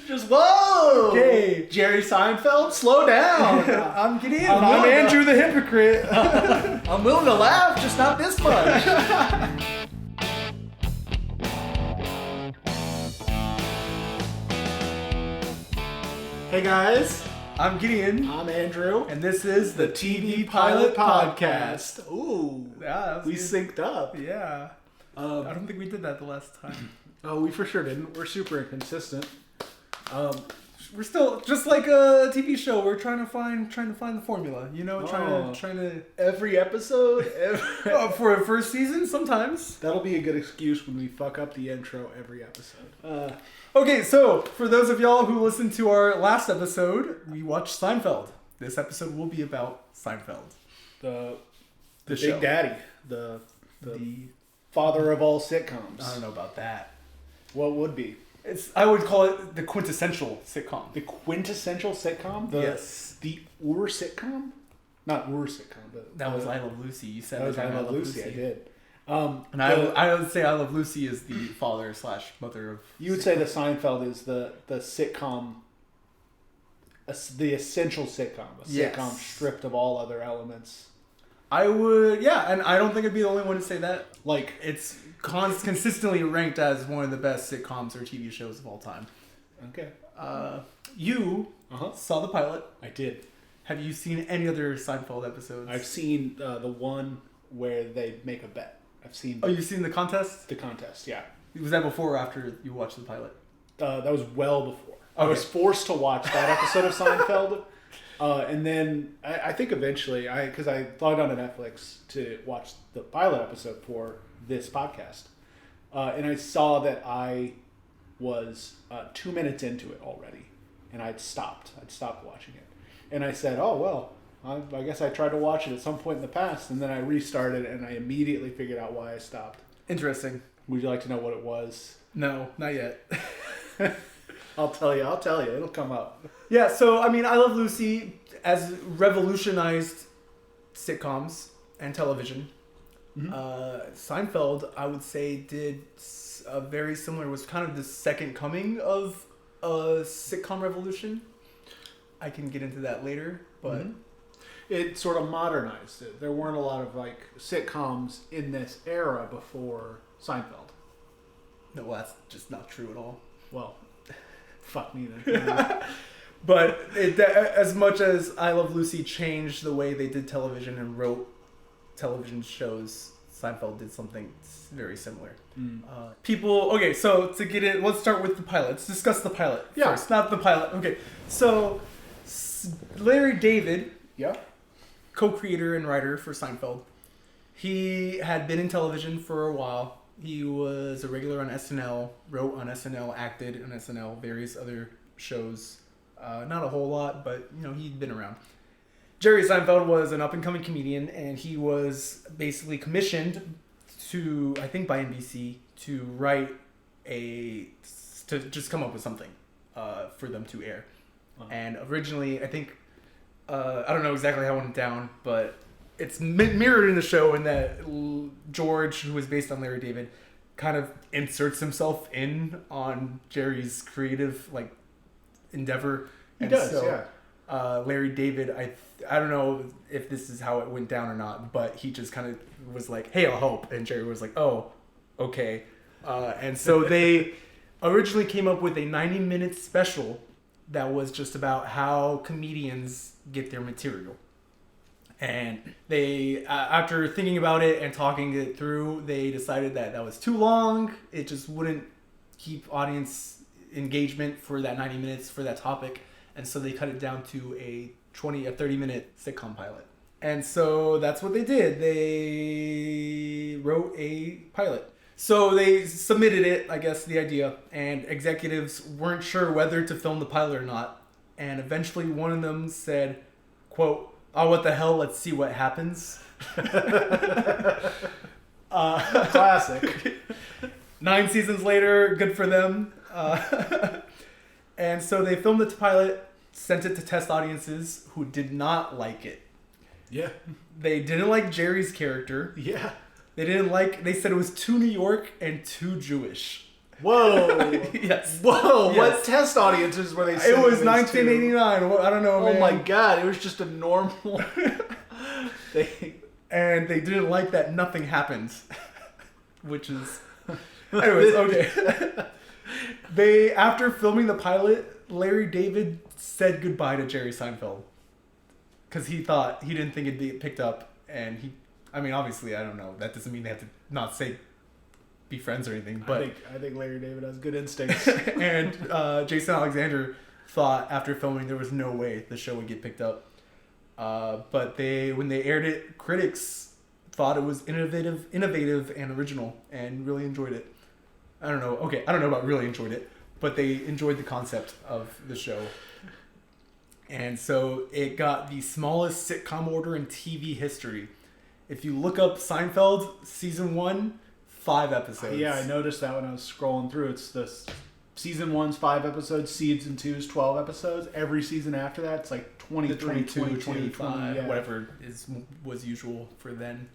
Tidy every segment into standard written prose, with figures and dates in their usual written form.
Just whoa! Okay. Jerry Seinfeld, slow down. I'm Gideon. I'm Andrew the hypocrite. I'm willing to laugh, just not this much. Hey guys, I'm Gideon. I'm Andrew. And this is the TV Pilot Podcast. Ooh, Yeah, we synced up. Yeah. I don't think we did that the last time. Oh, we for sure didn't. We're super inconsistent. We're still just like a TV show. We're trying to find the formula. You know, trying to Every episode, for a first season sometimes. that'll be a good excuse when we fuck up the intro every episode. Okay, so for those of y'all who listened to our last episode, we watched Seinfeld. This episode will be about Seinfeld. The show. Big Daddy, the father of all sitcoms. I don't know about that. What would be? I would call it the quintessential sitcom. The quintessential sitcom? Yes. The Ur sitcom? Not Ur sitcom, but... That was I Love Lucy. You said that was I Love Lucy. I did. And I would say I Love Lucy is the father / mother of... You would say the Seinfeld is the sitcom... the essential sitcom. A sitcom stripped of all other elements. I would... Yeah, and I don't think I'd be the only one to say that. Like... It's consistently ranked as one of the best sitcoms or TV shows of all time. Okay. You saw the pilot. I did. Have you seen any other Seinfeld episodes? I've seen the one where they make a bet. I've seen... Oh, you've seen the contest? The contest, yeah. Was that before or after you watched the pilot? That was well before. Okay. I was forced to watch that episode of Seinfeld. And then I think eventually, because I logged on to Netflix to watch the pilot episode for this podcast. And I saw that I was 2 minutes into it already. And I'd stopped watching it. And I said, oh, well, I guess I tried to watch it at some point in the past. And then I restarted and I immediately figured out why I stopped. Interesting. Would you like to know what it was? No, not yet. I'll tell you. It'll come up. Yeah, so, I mean, I Love Lucy as revolutionized sitcoms and television. Mm-hmm. Seinfeld, I would say, did a very similar, was kind of the second coming of a sitcom revolution. I can get into that later, but... Mm-hmm. It sort of modernized it. There weren't a lot of, like, sitcoms in this era before Seinfeld. No, well, that's just not true at all. Well, fuck me then. But as much as I Love Lucy changed the way they did television and wrote television shows, Seinfeld did something very similar. Okay, so to get in, let's start with the pilot. Let's discuss the pilot first, not the pilot. Okay, so Larry David, co-creator and writer for Seinfeld, he had been in television for a while. He was a regular on SNL, wrote on SNL, acted on SNL, various other shows. Not a whole lot, but, you know, he'd been around. Jerry Seinfeld was an up-and-coming comedian, and he was basically commissioned to, I think by NBC, to just come up with something for them to air. Uh-huh. And originally, I think, I don't know exactly how it went down, but it's mirrored in the show in that George, who was based on Larry David, kind of inserts himself in on Jerry's creative, like, endeavor. He does, yeah. Larry David, I don't know if this is how it went down or not, but he just kind of was like, hey, I'll help. And Jerry was like, oh, okay. And so they originally came up with a 90-minute special that was just about how comedians get their material. And they, after thinking about it and talking it through, they decided that was too long. It just wouldn't keep audience engagement for that 90 minutes for that topic. And so they cut it down to a 30-minute sitcom pilot. And so that's what they did. They wrote a pilot. So they submitted it, I guess, the idea, and executives weren't sure whether to film the pilot or not. And eventually one of them said, quote, oh, what the hell, let's see what happens. Classic. 9 seasons later, good for them. And so they filmed the pilot, sent it to test audiences who did not like it. Yeah. They didn't like Jerry's character. Yeah. They said it was too New York and too Jewish. Whoa. Yes. Whoa. Yes. What test audiences were they It sending was this 1989. I don't know, to? Oh man. my god, it was just a normal... And they didn't like that nothing happened. Which is... Anyways, okay. After filming the pilot, Larry David said goodbye to Jerry Seinfeld. Because he didn't think it'd be picked up. And obviously, I don't know. That doesn't mean they have to not be friends or anything. But I think Larry David has good instincts. And Jason Alexander thought after filming there was no way the show would get picked up. But when they aired it, critics thought it was innovative and original and really enjoyed it. I don't know. Okay, I don't know about really enjoyed it, but they enjoyed the concept of the show. And so it got the smallest sitcom order in TV history. If you look up Seinfeld, season 1, 5 episodes. Yeah, I noticed that when I was scrolling through. It's season 1's 5 episodes, season 2's 12 episodes. Every season after that, it's like 23, 22, 25, yeah. whatever was usual for then.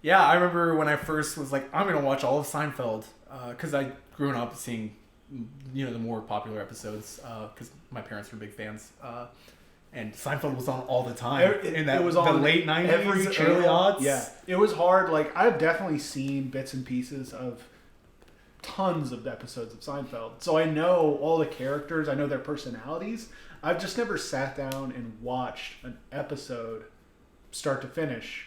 Yeah, I remember when I first was like, I'm gonna watch all of Seinfeld, because I grew up seeing, the more popular episodes, because my parents were big fans. And Seinfeld was on all the time. It was on the late 90s, every early aughts. Yeah, it was hard. Like, I've definitely seen bits and pieces of tons of episodes of Seinfeld. So I know all the characters. I know their personalities. I've just never sat down and watched an episode start to finish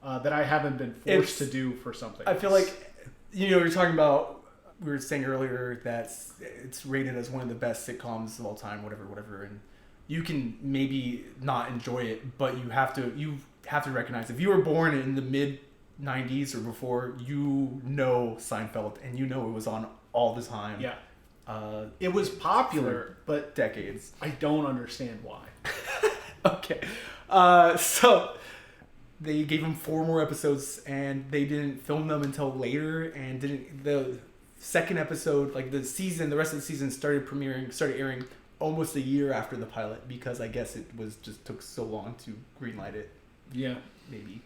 that I haven't been forced to do for something. I feel like, you're talking about, we were saying earlier that it's rated as one of the best sitcoms of all time, whatever, and you can maybe not enjoy it, but you have to recognize if you were born in the mid 90s or before, Seinfeld and it was on all the time. Yeah. It was popular, but decades. I don't understand why. Okay. So they gave him 4 more episodes and they didn't film them until later, and the second episode, like the rest of the season started airing almost a year after the pilot, because I guess it took so long to greenlight it. Yeah. Maybe.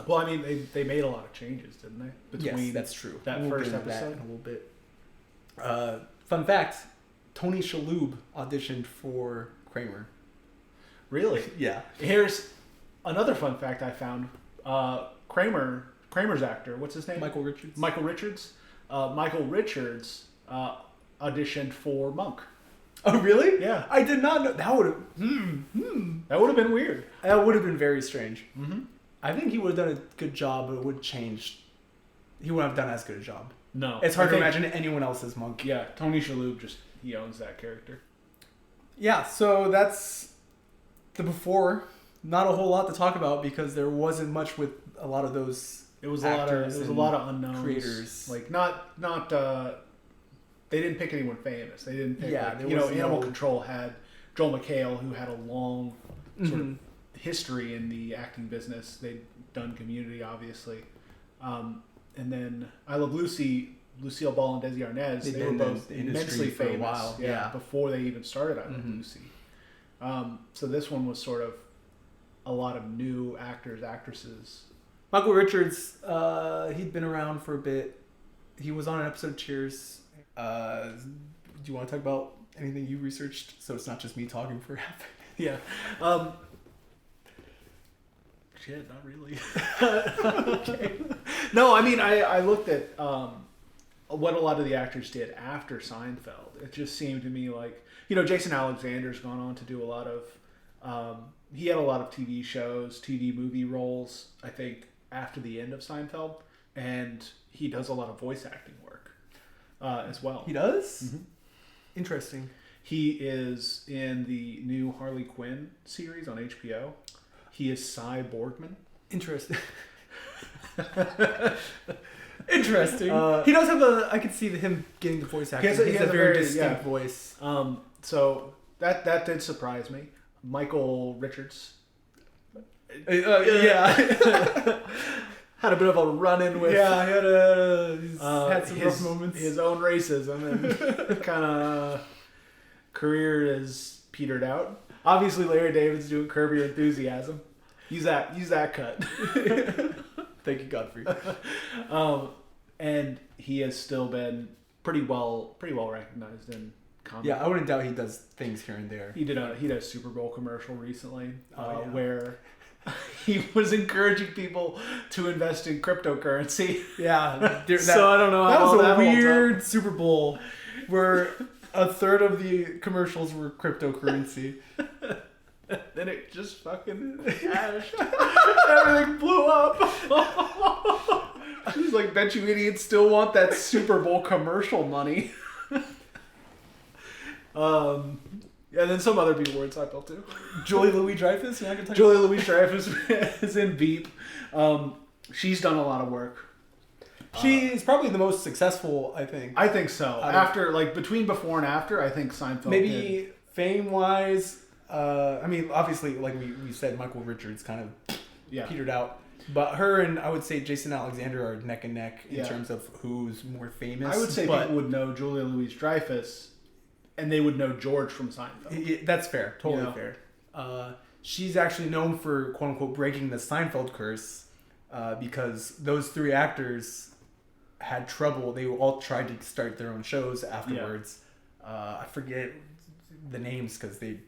Well, they made a lot of changes, didn't they? Yes, that's true. That first episode? That in a little bit. Fun fact, Tony Shalhoub auditioned for Kramer. Really? Yeah. Here's another fun fact I found. Kramer's actor, what's his name? Michael Richards. Michael Richards auditioned for Monk. Oh, really? Yeah. I did not know. That would have... That would have been weird. That would have been very strange. Mm-hmm. I think he would have done a good job, but it would change. He wouldn't have done as good a job. No. It's hard to imagine anyone else as Monk. Yeah, Tony Shalhoub he owns that character. Yeah, so that's the before. Not a whole lot to talk about because there wasn't much with a lot of those. It was a lot of unknowns. Creators. Like not they didn't pick anyone famous. They didn't pick Animal Control had Joel McHale, who had a long sort of history in the acting business. They'd done Community, obviously. And then I Love Lucy, Lucille Ball and Desi Arnaz, they were both immensely famous for a while. Yeah. Before they even started I Love Lucy. So this one was sort of a lot of new actors, actresses. Michael Richards, he'd been around for a bit. He was on an episode of Cheers. Do you want to talk about anything you researched so it's not just me talking for half? Yeah. Shit, not really. Okay. No, I looked at what a lot of the actors did after Seinfeld. It just seemed to me like, Jason Alexander's gone on to do a lot of, he had a lot of TV shows, TV movie roles, I think, after the end of Seinfeld. And he does a lot of voice acting work as well. He does? Mm-hmm. Interesting. He is in the new Harley Quinn series on HBO. He is Cy Borgman. Interesting. Interesting. He does have I could see him getting the voice acting. He has a very distinct voice. So that did surprise me. Michael Richards. Yeah. Had a bit of a run-in with... Yeah, he had some rough moments. His own racism and kind of career is petered out. Obviously, Larry David's doing Curb Your Enthusiasm. Use that cut. Thank you, Godfrey. And he has still been pretty well recognized in comedy. Yeah, I wouldn't doubt he does things here and there. He did a Super Bowl commercial recently Yeah. where he was encouraging people to invest in cryptocurrency. Yeah, So I don't know how that was all a that holds weird Super Bowl where a third of the commercials were cryptocurrency. Then it just fucking crashed. Everything blew up. He's like, bet you idiots still want that Super Bowl commercial money. And then some other people were in Seinfeld too. Julie Louis-Dreyfus? You're not gonna talk Julie Louis-Dreyfus is in Veep. She's done a lot of work. She's probably the most successful, I think. I think so. After, like, between before and after, I think Seinfeld maybe fame-wise, I mean, obviously, like we said, Michael Richards kind of petered out. But her and, I would say, Jason Alexander are neck and neck in terms of who's more famous. I would say people would know Julia Louis-Dreyfus, and they would know George from Seinfeld. That's fair. Totally fair. She's actually known for, quote-unquote, breaking the Seinfeld curse because those three actors had trouble. They all tried to start their own shows afterwards. I forget the names because they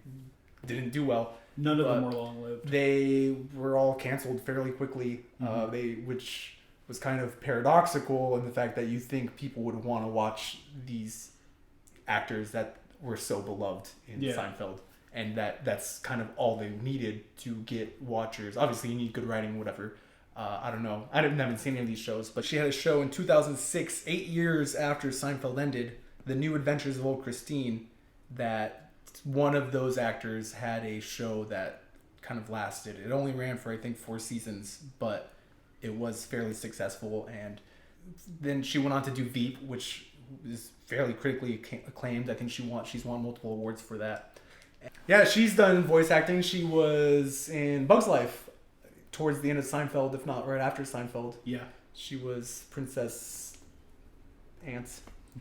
didn't do well. None of them were long-lived. They were all canceled fairly quickly, which was kind of paradoxical in the fact that you think people would want to watch these actors that were so beloved in Seinfeld. And that's kind of all they needed to get watchers. Obviously, you need good writing, whatever. I don't know. I haven't seen any of these shows, but she had a show in 2006, 8 years after Seinfeld ended, The New Adventures of Old Christine, that one of those actors had a show that kind of lasted. It only ran for, I think, 4 seasons, but it was fairly successful. And then she went on to do Veep, which is fairly critically acclaimed. I think she's won multiple awards for that. Yeah, she's done voice acting. She was in Bug's Life towards the end of Seinfeld, if not right after Seinfeld. Yeah. She was Princess Ant.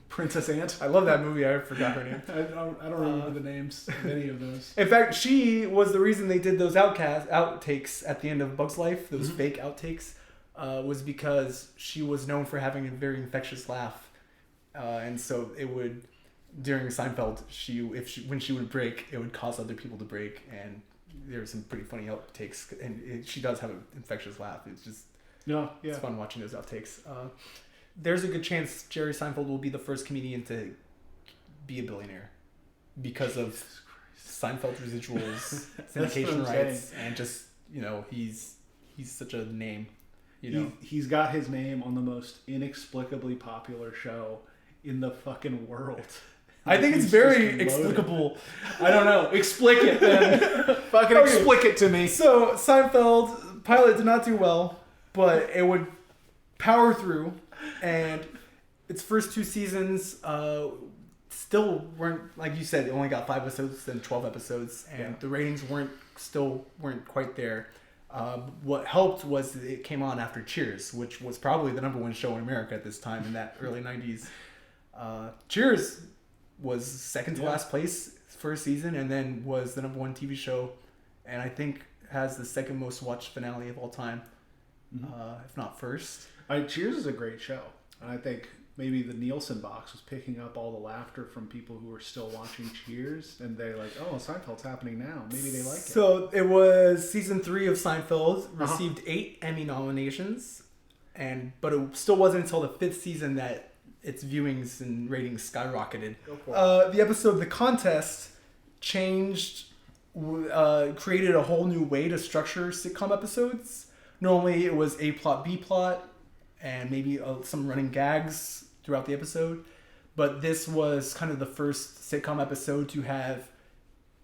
Princess Ant? I love that movie. I forgot her name. I don't remember the names of any of those. In fact, she was the reason they did those outtakes at the end of Bug's Life, those fake outtakes, was because she was known for having a very infectious laugh. And so it would, during Seinfeld, when she would break, it would cause other people to break, and there were some pretty funny outtakes, and she does have an infectious laugh. It's just it's fun watching those outtakes. There's a good chance Jerry Seinfeld will be the first comedian to be a billionaire because of Seinfeld residuals, syndication rights, and just he's such a name. He's got his name on the most inexplicably popular show in the fucking world. I think it's very explicable. I don't know. Explic it then. Fucking explic it to me. So Seinfeld pilot did not do well, but it would power through, and its first 2 seasons still weren't, like you said, it only got 5 episodes, then 12 episodes, and the ratings weren't quite there. What helped was that it came on after Cheers, which was probably the #1 show in America at this time in that early 90s. Cheers was second to last place first season, and then was the #1 TV show, and I think has the second most watched finale of all time, if not first. Cheers is a great show, and I think maybe the Nielsen box was picking up all the laughter from people who were still watching Cheers, and they're like, "Oh, Seinfeld's happening now. Maybe they like it." So it was season 3 of Seinfeld, received 8 Emmy nominations, but it still wasn't until the 5th season that its viewings and ratings skyrocketed. The episode The Contest changed, created a whole new way to structure sitcom episodes. Normally it was A plot, B plot, and maybe some running gags throughout the episode. But this was kind of the first sitcom episode to have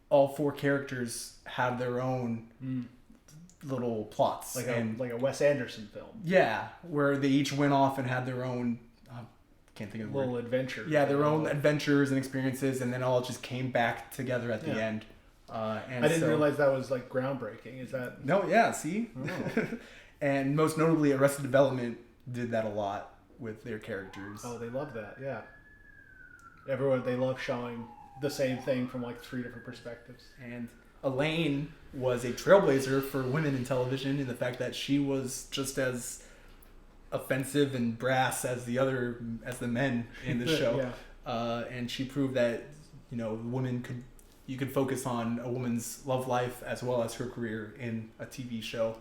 all 4 characters have their own little plots. Like a Wes Anderson film. Yeah, where they each went off and had their own... can't think of the little word. adventure. Yeah, their own adventures and experiences, and then all just came back together at the end. And I didn't realize that was like groundbreaking. Is that... No, yeah, see? Oh. And most notably, Arrested Development did that a lot with their characters. Oh, they love that, yeah. They love showing the same thing from like 3 different perspectives. And Elaine was a trailblazer for women in television in the fact that she was just as offensive and brass as the men in the show. Yeah. And she proved that, you could focus on a woman's love life as well as her career in a TV show.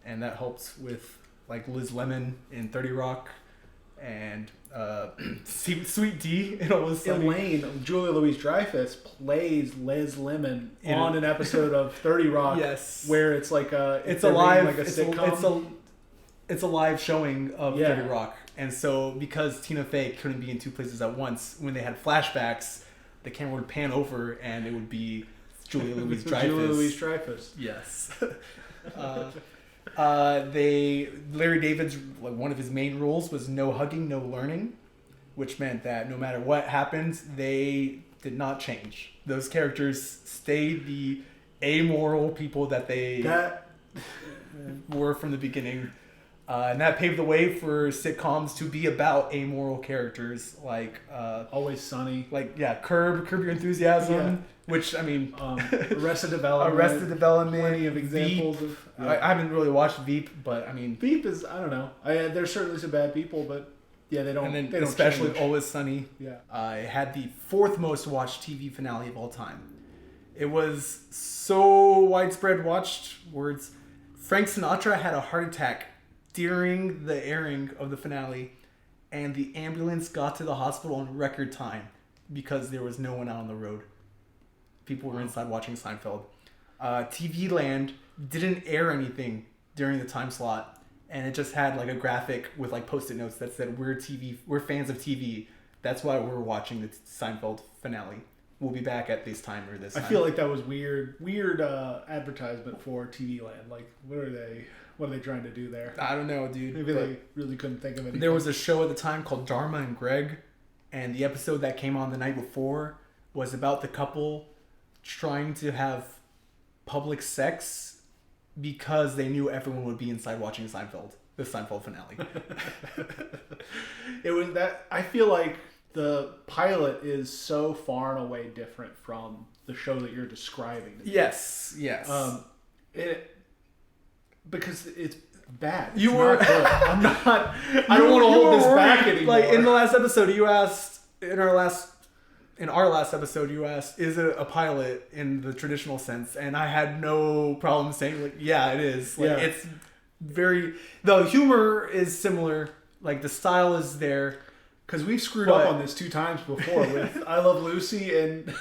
And that helps with like Liz Lemon in 30 Rock and Sweet D in Always Sunny. Elaine, Julia Louis-Dreyfus plays Liz Lemon on an episode of 30 Rock. Yes. Where it's like it's a live sitcom. It's a live showing of 30 Yeah. Rock. And so because Tina Fey couldn't be in two places at once, when they had flashbacks, the camera would pan over and it would be Julia Louis-Dreyfus. Julia Louis-Dreyfus. Yes. Larry David's, like, one of his main rules was no hugging, no learning, which meant that no matter what happens, they did not change. Those characters stayed the amoral people that they were from the beginning. And that paved the way for sitcoms to be about amoral characters, like Always Sunny, Curb Your Enthusiasm, which, I mean, Arrested Development, plenty of examples Veep. of. I haven't really watched Veep, but I mean, Veep is, I don't know. There's certainly some bad people, but they don't. And then they don't especially change. Always Sunny. Yeah, It had the fourth most watched TV finale of all time. It was so widespread watched. Words. Frank Sinatra had a heart attack during the airing of the finale, and the ambulance got to the hospital in record time because there was no one out on the road. People were inside watching Seinfeld. TV Land didn't air anything during the time slot, and it just had like a graphic with like post-it notes that said, we're fans of TV. That's why we're watching the Seinfeld finale. We'll be back at this time or this time. I feel like that was weird advertisement for TV Land. Like, what are they trying to do there? I don't know, dude. Maybe they really couldn't think of anything. There was a show at the time called Dharma and Greg, and the episode that came on the night before was about the couple trying to have public sex because they knew everyone would be inside watching the Seinfeld finale. It was that. I feel like the pilot is so far and away different from the show that you're describing. Yes. Because it's bad. You were. I'm not. I don't want to hold this back anymore. Like in the last episode, you asked in our last episode, you asked, "Is it a pilot in the traditional sense?" And I had no problem saying, like, "Yeah, it is." Like, it's very. The humor is similar. Like the style is there. Because we've screwed up on this 2 times before with I Love Lucy and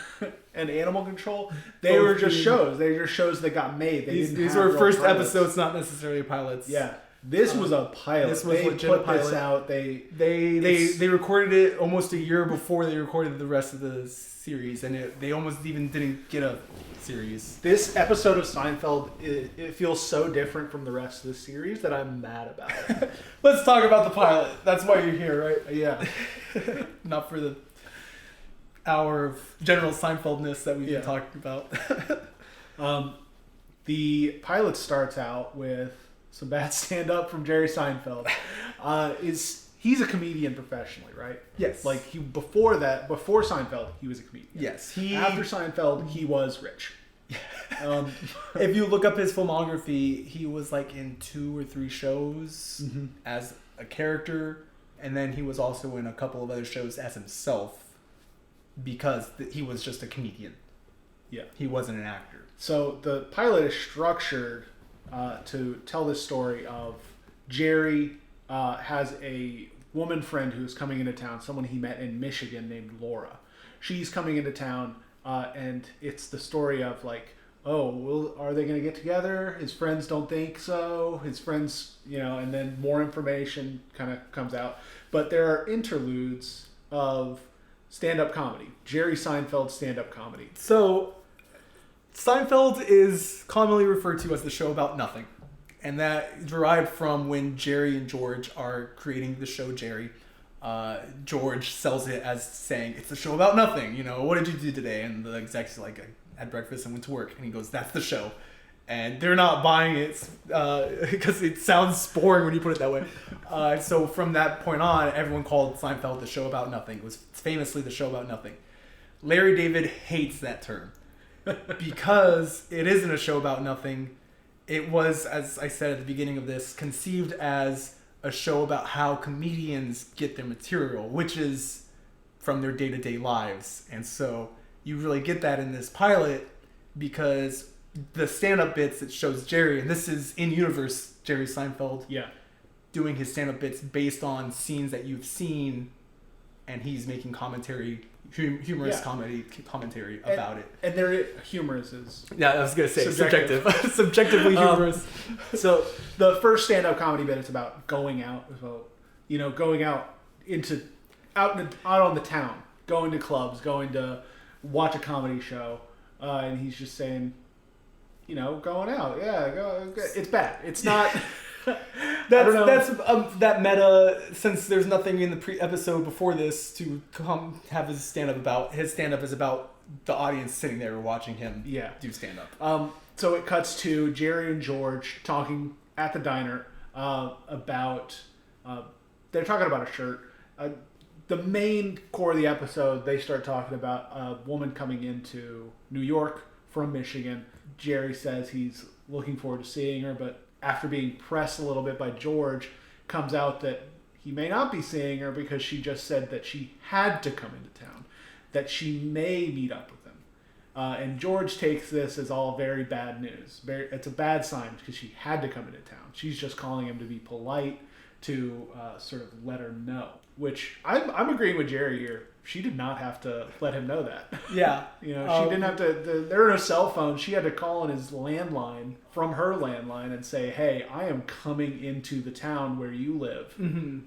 Animal Control. They were just shows. They were just shows that got made. These were first episodes, not necessarily pilots. Yeah. This was a pilot. This was they legit put pilot. this out. They recorded it almost a year before they recorded the rest of the series, and they almost even didn't get a series. This episode of Seinfeld, it feels so different from the rest of the series that I'm mad about it. Let's talk about the pilot. That's why you're here, right? Yeah. Not for the hour of general Seinfeldness that we've been talking about. The pilot starts out with some bad stand-up from Jerry Seinfeld. He's a comedian professionally, right? Yes. Like before Seinfeld, he was a comedian. Yes. After Seinfeld, he was rich. If you look up his filmography, he was like in 2 or 3 shows as a character, and then he was also in a couple of other shows as himself because he was just a comedian. Yeah. He wasn't an actor. So the pilot is structured to tell this story of Jerry has a woman friend who's coming into town, someone he met in Michigan named Laura. She's coming into town, and it's the story of like, are they going to get together? His friends don't think so. His friends, and then more information kind of comes out. But there are interludes of stand-up comedy. Jerry Seinfeld stand-up comedy. So Seinfeld is commonly referred to as the show about nothing. And that derived from when Jerry and George are creating the show Jerry. George sells it as saying, it's a show about nothing. What did you do today? And the exec's like, I had breakfast and went to work. And he goes, that's the show. And they're not buying it because it sounds boring when you put it that way. So from that point on, everyone called Seinfeld the show about nothing. It was famously the show about nothing. Larry David hates that term because it isn't a show about nothing. It was, as I said at the beginning of this, conceived as a show about how comedians get their material, which is from their day-to-day lives. And so you really get that in this pilot because the stand-up bits that shows Jerry, and this is in-universe Jerry Seinfeld doing his stand-up bits based on scenes that you've seen, and he's making commentary, humorous commentary about it. And their humorous is... Yeah, I was going to say subjective. Subjectively humorous. So the first stand-up comedy bit is about going out, going out on the town, going to clubs, going to watch a comedy show, and he's just saying, going out, it's bad. It's not... That's that meta. Since there's nothing in the episode before this to come have his stand-up about, his stand-up is about the audience sitting there watching him do stand-up. So it cuts to Jerry and George talking at the diner about... they're talking about a shirt. The main core of the episode, they start talking about a woman coming into New York from Michigan. Jerry says he's looking forward to seeing her, but after being pressed a little bit by George, comes out that he may not be seeing her because she just said that she had to come into town, that she may meet up with him. And George takes this as all very bad news. It's a bad sign because she had to come into town. She's just calling him to be polite, to sort of let her know. Which I'm agreeing with Jerry here. She did not have to let him know that. Yeah. She didn't have to... There are no cell phones. She had to call on his landline, from her landline, and say, hey, I am coming into the town where you live,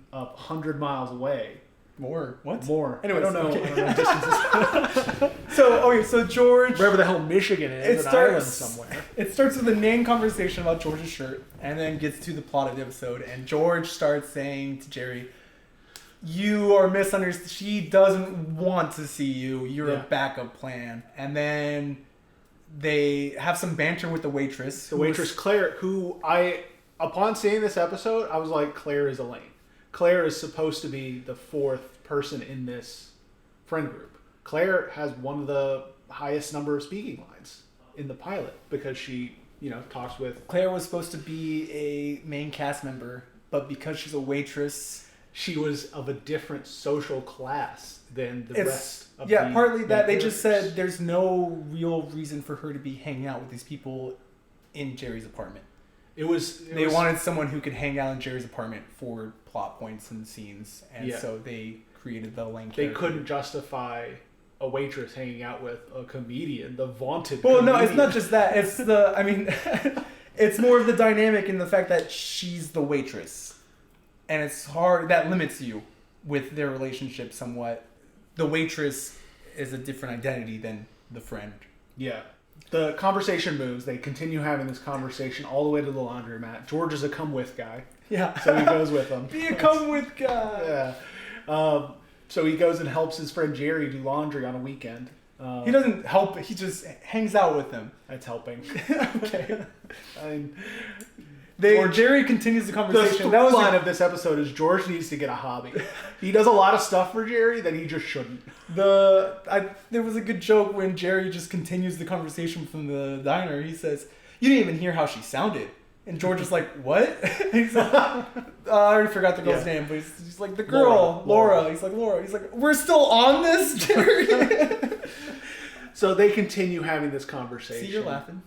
100 miles away. More. What? More. Anyways, I don't know distances. So George... Wherever the hell Michigan is, an island somewhere. It starts with a name conversation about George's shirt, and then gets to the plot of the episode, and George starts saying to Jerry... You are misunderstood. She doesn't want to see you. You're a backup plan. And then they have some banter with the waitress. The waitress, Claire, who upon seeing this episode, I was like, Claire is Elaine. Claire is supposed to be the fourth person in this friend group. Claire has one of the highest number of speaking lines in the pilot because she, talks with... Claire was supposed to be a main cast member, but because she's a waitress... She was of a different social class than the rest of the... Yeah, partly that. They just said there's no real reason for her to be hanging out with these people in Jerry's apartment. They wanted someone who could hang out in Jerry's apartment for plot points and scenes, and so they created the Elaine character. They couldn't justify a waitress hanging out with a comedian, the vaunted comedian. No, it's not just that. It's it's more of the dynamic in the fact that she's the waitress. And it's hard, that limits you with their relationship somewhat. The waitress is a different identity than the friend. Yeah. The conversation moves. They continue having this conversation all the way to the laundromat. George is a come-with guy. Yeah. So he goes with them. Be a come-with guy. Yeah. So he goes and helps his friend Jerry do laundry on a weekend. He doesn't help, he just hangs out with them. That's helping. Okay. Jerry continues the conversation. The line of this episode is George needs to get a hobby. He does a lot of stuff for Jerry that he just shouldn't. There was a good joke when Jerry just continues the conversation from the diner. He says, "You didn't even hear how she sounded." And George is like, "What?" He's like, I already forgot the girl's name, but he's like, the girl, Laura. He's like, Laura. He's like, we're still on this, Jerry? So they continue having this conversation. See, you're laughing.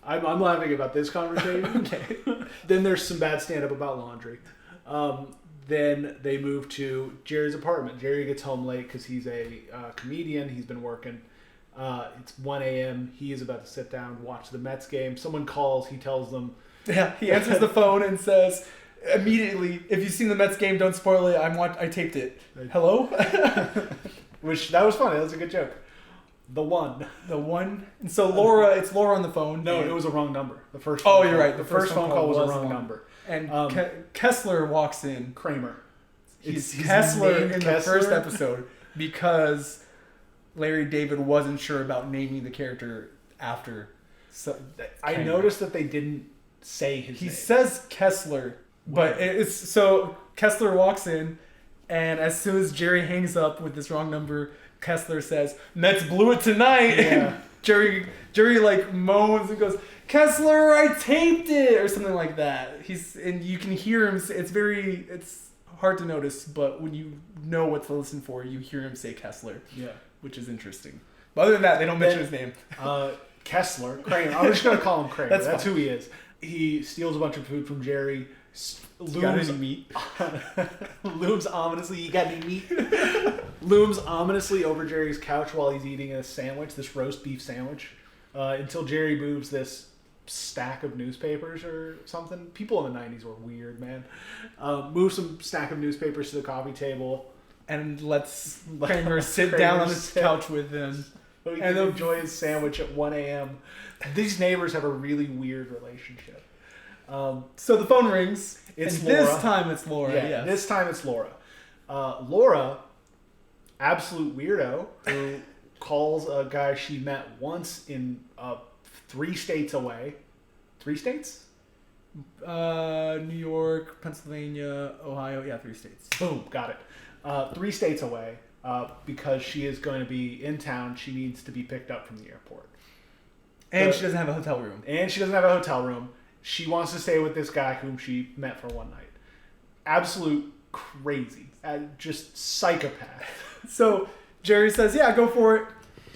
I'm laughing about this conversation. Okay. Then there's some bad stand-up about laundry. Then they move to Jerry's apartment. Jerry gets home late because he's a comedian. He's been working. It's 1 a.m. He is about to sit down, watch the Mets game. Someone calls. He tells them. Yeah, he answers the phone and says, immediately, if you've seen the Mets game, don't spoil it. I taped it. Hello? Which, that was funny. That was a good joke. The one. And so Laura, it's Laura on the phone. No, it was a wrong number. The first. Oh, you're right. The first phone call was a wrong number. And Kessler walks in. Kramer. He's Kessler in the first episode because Larry David wasn't sure about naming the character after. So I noticed that they didn't say his name. He says Kessler, but it's so Kessler walks in, and as soon as Jerry hangs up with this wrong number, Kessler says, "Mets blew it tonight." Yeah. Jerry like moans and goes, Kessler, I taped it, or something like that. And you can hear him. It's hard to notice, but when you know what to listen for, you hear him say Kessler. Yeah, which is interesting. But other than that, they don't mention his name. Kessler, Kramer. I'm just gonna call him Kramer. That's fine. who he is. He steals a bunch of food from Jerry. Got any meat? Looms ominously. You got any meat? Looms ominously over Jerry's couch while he's eating a sandwich, this roast beef sandwich, until Jerry moves this stack of newspapers or something. People in the 90s were weird, man. Move some stack of newspapers to the coffee table. And lets Kramer sit down on his couch with him. So he can enjoy his sandwich at 1 a.m. These neighbors have a really weird relationship. So the phone rings. It's Laura. This time it's Laura. Yeah, yes. This time it's Laura. Laura, absolute weirdo, who calls a guy she met once in 3 states away. 3 states? New York, Pennsylvania, Ohio. Yeah, 3 states. Boom, got it. 3 states away because she is going to be in town. She needs to be picked up from the airport. And she doesn't have a hotel room. She wants to stay with this guy whom she met for one night. Absolute crazy. Just psychopath. So Jerry says, yeah, go for it.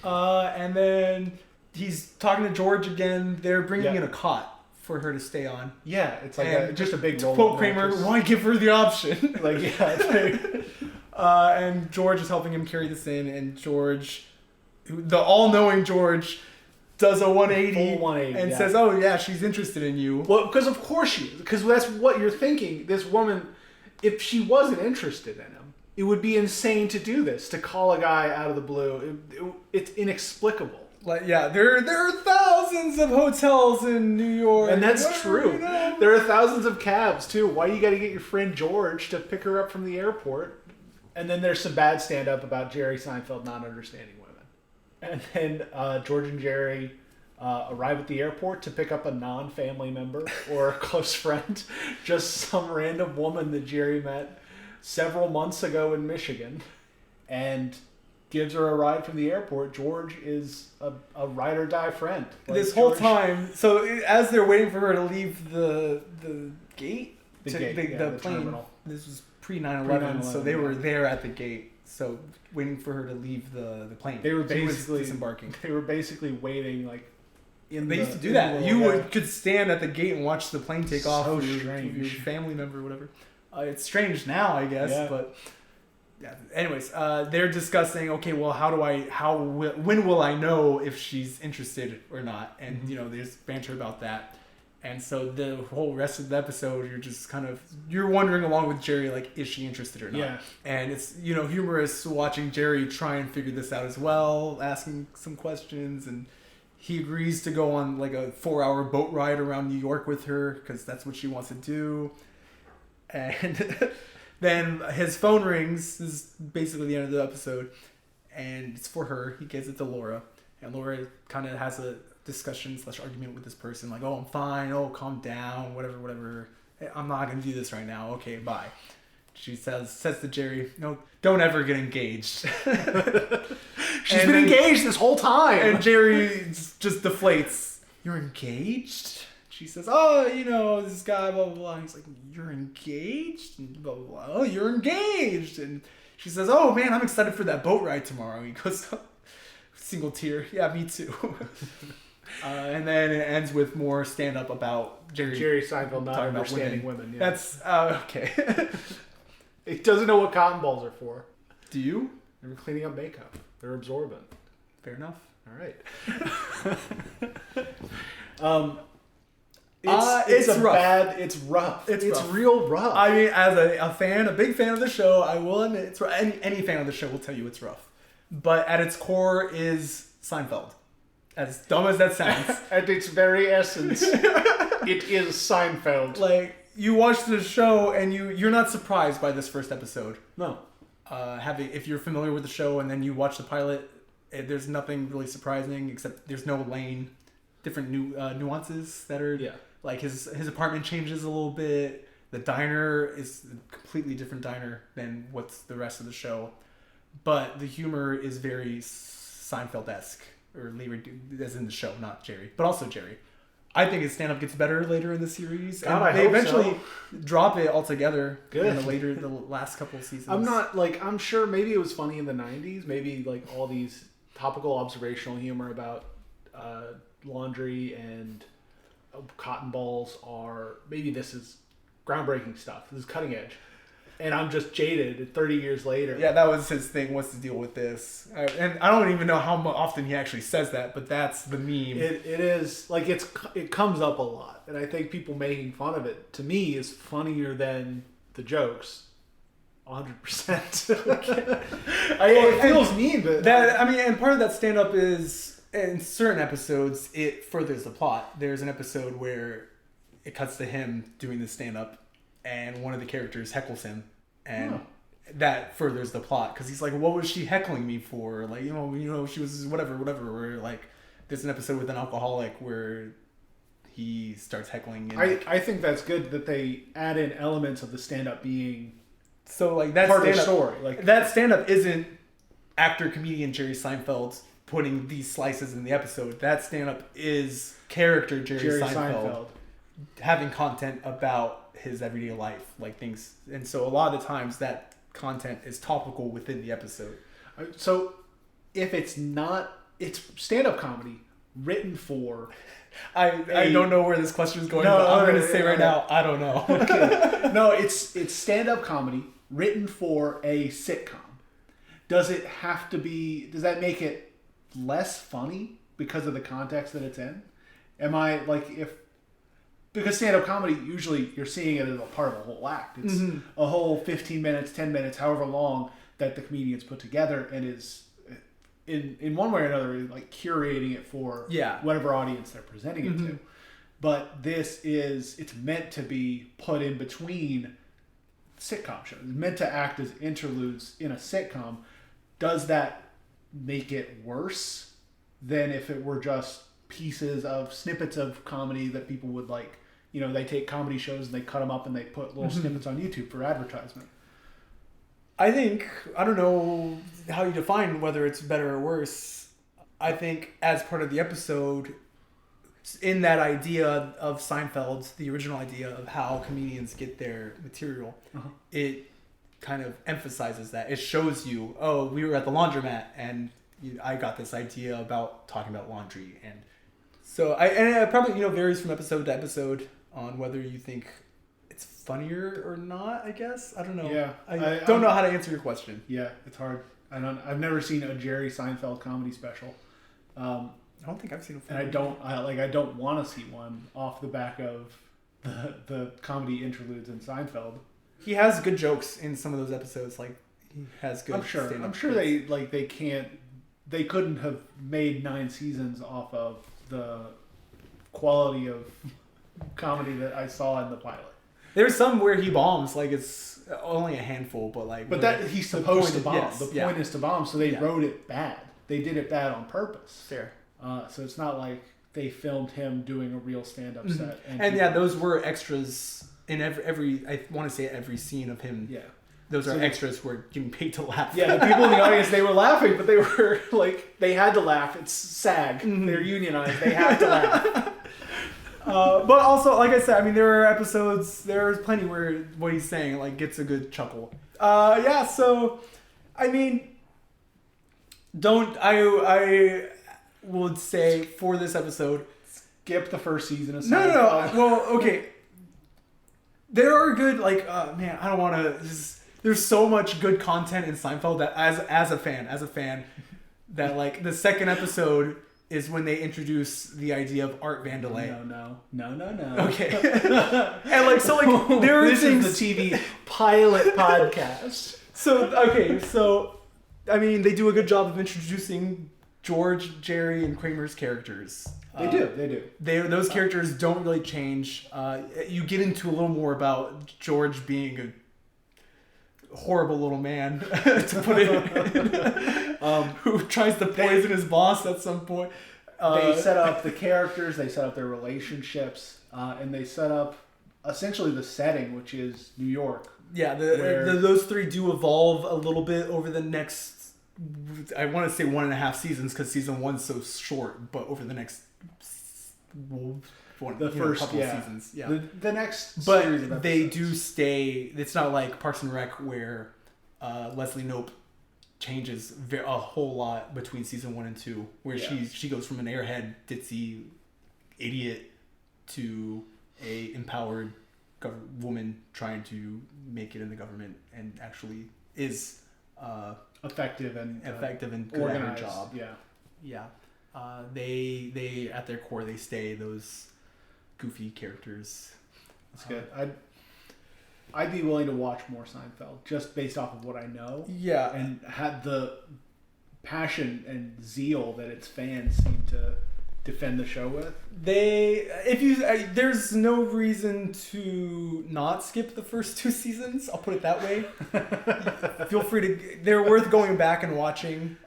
And then he's talking to George again. They're bringing in a cot for her to stay on. Yeah, it's like just a big roll. To quote Kramer, why give her the option? Like, yeah. It's and George is helping him carry this in. And George, the all-knowing George, does a 180, full 180 and says, oh, yeah, she's interested in you. Well, because of course she is. Because that's what you're thinking. This woman, if she wasn't interested in him, it would be insane to do this, to call a guy out of the blue. It's inexplicable. Like, yeah, there are thousands of hotels in New York. And that's true. You know? There are thousands of cabs, too. Why you got to get your friend George to pick her up from the airport? And then there's some bad stand-up about Jerry Seinfeld not understanding women. And then George and Jerry arrive at the airport to pick up a non-family member or a close friend. Just some random woman that Jerry met several months ago in Michigan. And gives her a ride from the airport. George is a ride or die friend. Like this whole time, so as they're waiting for her to leave the gate, the plane, terminal. This was pre 9/11, so they were there at the gate. So waiting for her to leave the plane. They were basically disembarking. They were basically waiting like. They used to do that. You could stand at the gate and watch the plane take off with your family member or whatever. It's strange now, I guess, but. Yeah. Anyways, they're discussing. Okay, well, when will I know if she's interested or not? And there's banter about that. And so the whole rest of the episode, you're wondering along with Jerry, like, is she interested or not? Yeah. And it's humorous watching Jerry try and figure this out as well, asking some questions, and he agrees to go on like a 4-hour boat ride around New York with her because that's what she wants to do. And. Then his phone rings. This is basically the end of the episode. And it's for her. He gives it to Laura. And Laura kind of has a discussion/argument with this person. Like, oh, I'm fine. Oh, calm down. Whatever. I'm not going to do this right now. Okay, bye. She says to Jerry, no, don't ever get engaged. She's been engaged this whole time. And Jerry just deflates. You're engaged? She says, oh, this guy, blah, blah, blah. And he's like, you're engaged? And blah, blah, blah. Oh, you're engaged. And she says, oh, man, I'm excited for that boat ride tomorrow. And he goes, single tear. Yeah, me too. And then it ends with more stand-up about Jerry Seinfeld not understanding women. Yeah. That's, okay. He doesn't know what cotton balls are for. Do you? They're cleaning up makeup. They're absorbent. Fair enough. All right. It's rough. It's rough. It's rough. Real rough. I mean, as a big fan of the show, I will admit it's rough. Any fan of the show will tell you it's rough. But at its core is Seinfeld. As dumb as that sounds. At its very essence, it is Seinfeld. Like, you watch the show and you're not surprised by this first episode. No. If you're familiar with the show and then you watch the pilot, there's nothing really surprising except there's no Lane. Different nuances that are... Yeah. Like, his apartment changes a little bit. The diner is a completely different diner than what's the rest of the show. But the humor is very Seinfeld-esque. or Leroy, as in the show, not Jerry, but also Jerry. I think his stand-up gets better later in the series. God, and they hope eventually drop it altogether Good. in the last couple of seasons. I'm not like I'm sure maybe it was funny in the '90s. Maybe like all these topical observational humor about laundry and cotton balls are maybe this is groundbreaking stuff. This is cutting edge, and I'm just jaded 30 years later. Yeah, that was his thing. What's the deal with this? And I don't even know how often he actually says that, but that's the meme. It is like it comes up a lot, and I think people making fun of it to me is funnier than the jokes. 100%. It feels mean, but and part of that stand up is in certain episodes it furthers the plot. There's an episode where it cuts to him doing the stand up, and one of the characters heckles him, and that furthers the plot because he's like, "What was she heckling me for? Like, you know, she was whatever." Where like, there's an episode with an alcoholic where he starts heckling. And I think that's good that they add in elements of the stand up being. So like that part of the story, like that stand-up isn't actor comedian Jerry Seinfeld putting these slices in the episode. That stand-up is character Jerry Seinfeld having content about his everyday life, like things. And so a lot of the times that content is topical within the episode. So if it's stand-up comedy written for. I don't know where this question is going, but I'm going to say right now, I don't know. Okay. No, it's stand-up comedy written for a sitcom. Does that make it less funny because of the context that it's in? Because stand-up comedy, usually you're seeing it as a part of a whole act. It's a whole 15 minutes, 10 minutes, however long that the comedians put together and is in one way or another like curating it for whatever audience they're presenting it to. But it's meant to be put in between sitcom shows. It's meant to act as interludes in a sitcom. Does that make it worse than if it were just pieces of snippets of comedy that people would like? You know, they take comedy shows and they cut them up and they put little snippets on YouTube for advertisement. I don't know how you define whether it's better or worse. I think as part of the episode, in that idea of Seinfeld, the original idea of how comedians get their material, it kind of emphasizes that. It shows you, oh, we were at the laundromat and I got this idea about talking about laundry. And so it probably varies from episode to episode on whether you think it's funnier or not, I guess. I don't know. Yeah. I don't know how to answer your question. Yeah, it's hard. I've never seen a Jerry Seinfeld comedy special. I don't think I've seen a and I don't want to see one off the back of the comedy interludes in Seinfeld. He has good jokes in some of those episodes. Like he has good. I'm sure they couldn't have made 9 seasons off of the quality of comedy that I saw in the pilot. There's some where he bombs, like it's only a handful, but that he's supposed to bomb. Yes, the point is to bomb, so they wrote it bad. They did it bad on purpose. Fair. So it's not like they filmed him doing a real stand-up set. And those were extras in every I want to say every scene of him. Yeah. Those are extras who are getting paid to laugh. Yeah, the people in the audience, they were laughing, but they were like, they had to laugh. It's SAG. They're unionized. They have to laugh. But also, like I said, I mean, there's plenty where what he's saying like gets a good chuckle. So, I mean, I would say for this episode, skip the first season of Seinfeld. No. Well, okay. There are good, I don't want to there's so much good content in Seinfeld that as a fan, that like the second episode is when they introduce the idea of Art Vandelay. No. Okay. And there are this things. This is the TV pilot podcast. So I mean, they do a good job of introducing George, Jerry, and Kramer's characters. They do. Those characters don't really change. You get into a little more about George being a horrible little man, to put it, who tries to poison his boss at some point. They set up the characters, they set up their relationships, and they set up essentially the setting, which is New York. Yeah, those three do evolve a little bit over the next I want to say 1.5 seasons because season 1's so short, but over the next couple seasons, the next but series of they episodes. do stay. It's not like Parks and Rec where Leslie Knope changes a whole lot between season 1 and 2, where she goes from an airhead ditzy idiot to a empowered woman trying to make it in the government and actually is effective and good organized. at her job. Yeah. They at their core they stay those goofy characters. That's good. I'd be willing to watch more Seinfeld just based off of what I know. Yeah, and had the passion and zeal that its fans seem to defend the show with. There's no reason to not skip the first 2 seasons. I'll put it that way. Feel free to. They're worth going back and watching,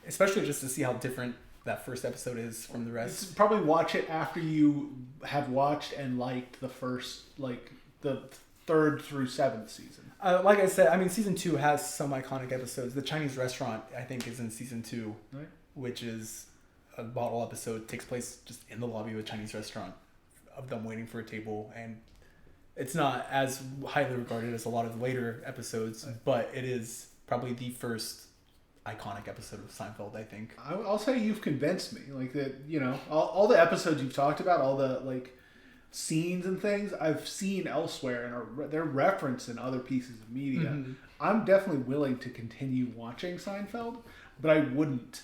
especially just to see how different that first episode is from the rest. Probably watch it after you have watched and liked the first, the 3rd through 7th season. Like I said, I mean, season 2 has some iconic episodes. The Chinese restaurant, I think, is in season 2, right. Which is a bottle episode. Takes place just in the lobby of a Chinese restaurant, of them waiting for a table, and it's not as highly regarded as a lot of later episodes, but it is probably the first iconic episode of Seinfeld, I think. I'll say you've convinced me. All the episodes you've talked about, all the scenes and things I've seen elsewhere and they're referenced in other pieces of media. Mm-hmm. I'm definitely willing to continue watching Seinfeld, but I wouldn't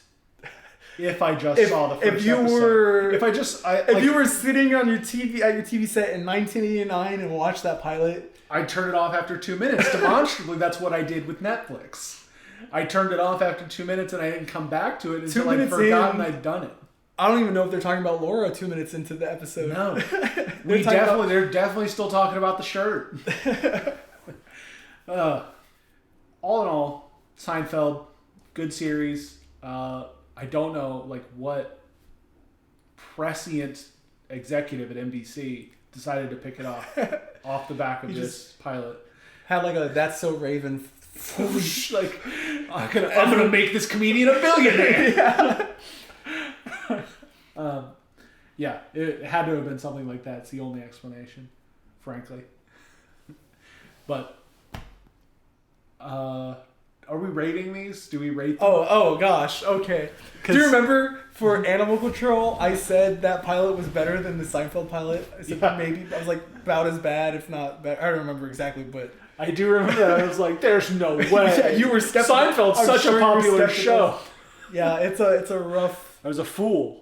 if I just saw the first episode. If you were sitting on your TV at your TV set in 1989 and watched that pilot, I'd turn it off after 2 minutes. Demonstrably, that's what I did with Netflix. I turned it off after 2 minutes and I didn't come back to it until I'd forgotten I'd done it. I don't even know if they're talking about Laura 2 minutes into the episode. No. They're definitely still talking about the shirt. All in all, Seinfeld, good series. I don't know what prescient executive at NBC decided to pick it off the back of this pilot. Had a That's So Raven I'm gonna make this comedian a billionaire. It had to have been something like that. It's the only explanation, frankly. But are we rating these? Do we rate them? Oh gosh, okay. Do you remember for Animal Control, I said that pilot was better than the Seinfeld pilot? I said maybe I was about as bad, if not better. I don't remember exactly, but I do remember that. I was like, "There's no way." You were skeptical. Seinfeld's such a popular show. Yeah, it's a rough. I was a fool.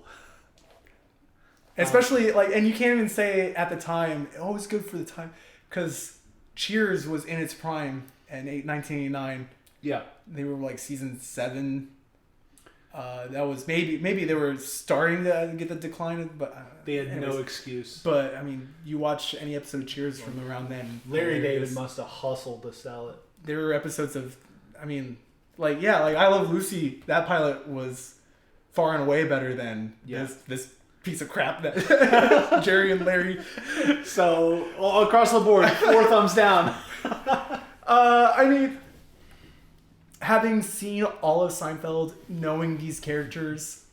Especially and you can't even say at the time, it was good for the time, because Cheers was in its prime in 1989. Yeah, they were season 7. That was maybe they were starting to get the decline, but they had no excuse. But I mean, you watch any episode of Cheers from around then. Larry David must have hustled to sell it. There were episodes of, I I Love Lucy. That pilot was far and away better than this piece of crap that Jerry and Larry. So across the board, 4 thumbs down. I mean, having seen all of Seinfeld, knowing these characters,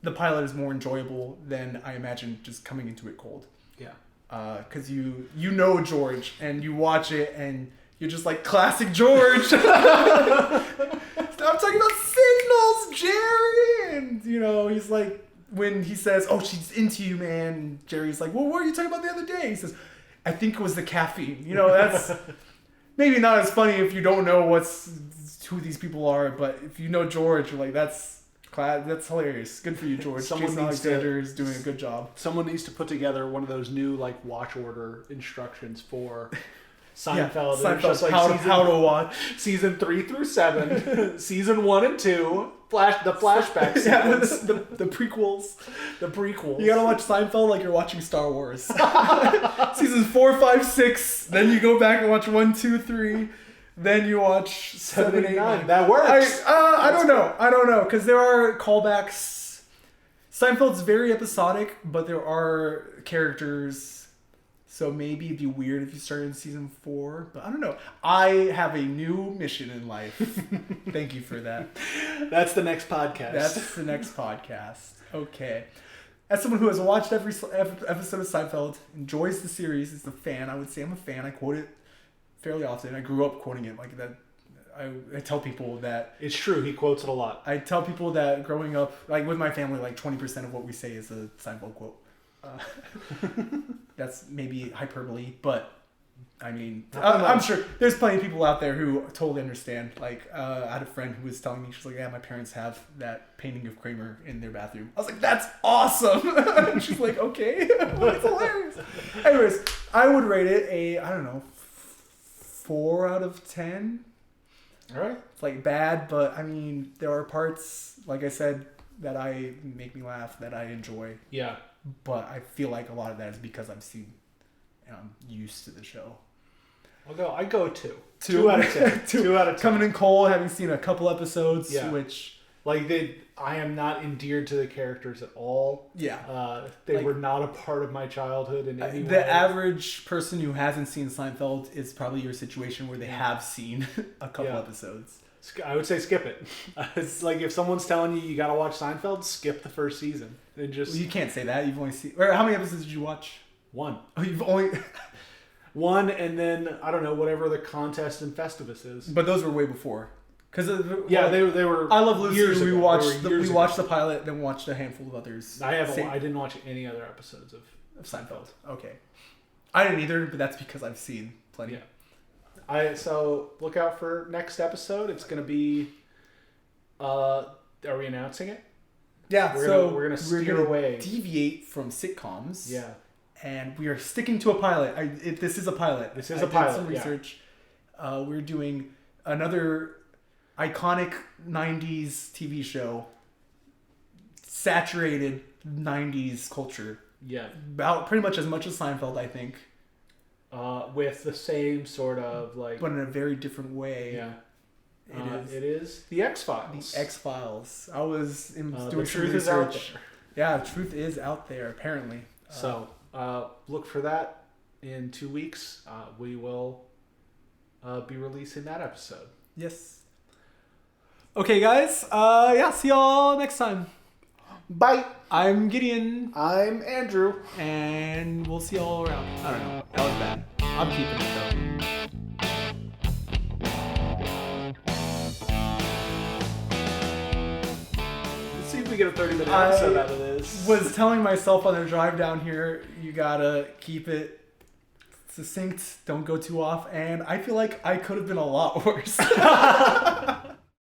the pilot is more enjoyable than I imagine just coming into it cold. Yeah. Because you know George, and you watch it, and you're just like, classic George! Stop talking about signals, Jerry! And, he's like, when he says, "Oh, she's into you, man," and Jerry's like, "Well, what were you talking about the other day?" He says, "I think it was the caffeine." That's maybe not as funny if you don't know who these people are, but if you know George, you're like, that's hilarious. Good for you, George. Jason Alexander is doing a good job. Someone needs to put together one of those new watch order instructions for Seinfeld. Yeah, Seinfeld, how to watch season 3 through 7, season 1 and 2, the flashback sequence, the prequels. The prequels. You gotta watch Seinfeld like you're watching Star Wars. Seasons 4, 5, 6. Then you go back and watch 1, 2, 3. Then you watch 7, 8, 9. That works. I don't know, because there are callbacks. Seinfeld's very episodic, but there are characters So maybe it'd be weird if you started in season 4, but I don't know. I have a new mission in life. Thank you for that. That's the next podcast. That's the next podcast. Okay. As someone who has watched every episode of Seinfeld, enjoys the series, is a fan. I would say I'm a fan. I quote it fairly often. I grew up quoting it like that. I tell people that... It's true. He quotes it a lot. I tell people that growing up, like with my family, like 20% of what we say is a Seinfeld quote. That's maybe hyperbole, but I mean, I'm sure there's plenty of people out there who totally understand. Like, I had a friend who was telling me, she's like, yeah, my parents have that painting of Kramer in their bathroom. I was like, that's awesome. And she's like, okay, that's hilarious. Anyways, I would rate it I don't know, 4 out of 10. All right. It's like bad, but I mean, there are parts, like I said, that make me laugh, that I enjoy. Yeah. But I feel like a lot of that is because I've seen and I'm used to the show. I go 2. 2 out of 10. 2 out of 10. Coming in cold, having seen a couple episodes, which... Like, I am not endeared to the characters at all. Yeah. They were not a part of my childhood in any way. The average person who hasn't seen Seinfeld is probably your situation where they have seen a couple episodes. I would say skip it. It's like if someone's telling you gotta watch Seinfeld, skip the first season. And just... Well, you can't say that. You've only seen... Or how many episodes did you watch? 1. Oh, you've only... 1, and then, I don't know, whatever the contest in Festivus is. But those were way before. They were. I Love Lucy. Years We ago. watched watched the pilot, then watched a handful of others. I didn't watch any other episodes of Seinfeld. Okay, I didn't either, but that's because I've seen plenty. Yeah. So look out for next episode. It's gonna be. Are we announcing it? Yeah. We're gonna steer away. Deviate from sitcoms. Yeah. And we are sticking to a pilot. This is a pilot. This is a pilot. Did some research. We're doing another iconic 90s TV show, saturated 90s culture. Yeah. About pretty much as Seinfeld, I think. With the same sort of like... But in a very different way. Yeah. It is The X-Files. The X-Files. I was doing the truth is out there. Yeah, the truth is out there, apparently. So, look for that in 2 weeks. We will be releasing that episode. Yes. Okay, guys. See y'all next time. Bye. I'm Gideon. I'm Andrew. And we'll see y'all around. I don't know. That was bad. I'm keeping it though. Let's see if we get a 30-minute episode out of this. Was telling myself on the drive down here, you gotta keep it succinct, don't go too off, and I feel like I could have been a lot worse.